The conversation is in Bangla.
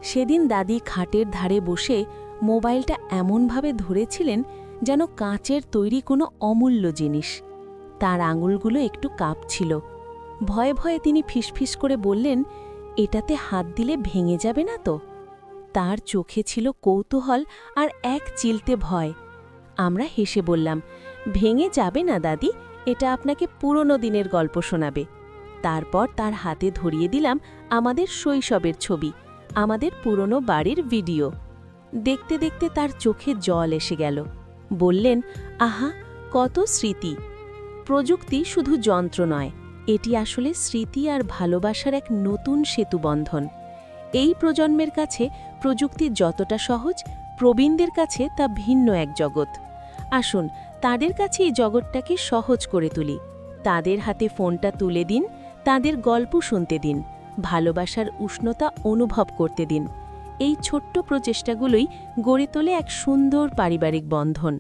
সেদিন দাদি খাটের ধারে বসে মোবাইলটা এমনভাবে ধরেছিলেন যেন কাঁচের তৈরি কোনো অমূল্য জিনিস। তার আঙুলগুলো একটু কাঁপছিল। ভয়ে ভয়ে তিনি ফিসফিস করে বললেন, এটাতে হাত দিলে ভেঙে যাবে না তো? তার চোখে ছিল কৌতূহল আর এক চিলতে ভয়। আমরা হেসে বললাম, ভেঙে যাবে না দাদি, এটা আপনাকে পুরনো দিনের গল্প শোনাবে। তারপর তার হাতে ধরিয়ে দিলাম আমাদের শৈশবের ছবি, আমাদের পুরনো বাড়ির ভিডিও। দেখতে দেখতে তার চোখে জল এসে গেল। বললেন, আহা, কত স্মৃতি! প্রযুক্তি শুধু যন্ত্র নয়, এটি আসলে স্মৃতি আর ভালোবাসার এক নতুন সেতুবন্ধন। এই প্রজন্মের কাছে প্রযুক্তি যতটা সহজ, প্রবীণদের কাছে তা ভিন্ন এক জগৎ। আসুন তাদের কাছে এই জগৎটাকে সহজ করে তুলি। তাদের হাতে ফোনটা তুলে দিন, তাদের গল্প শুনতে দিন, ভালোবাসার উষ্ণতা অনুভব করতে দিন। এই ছোট্ট প্রচেষ্টাগুলোই গড়ে তোলে এক সুন্দর পারিবারিক বন্ধন।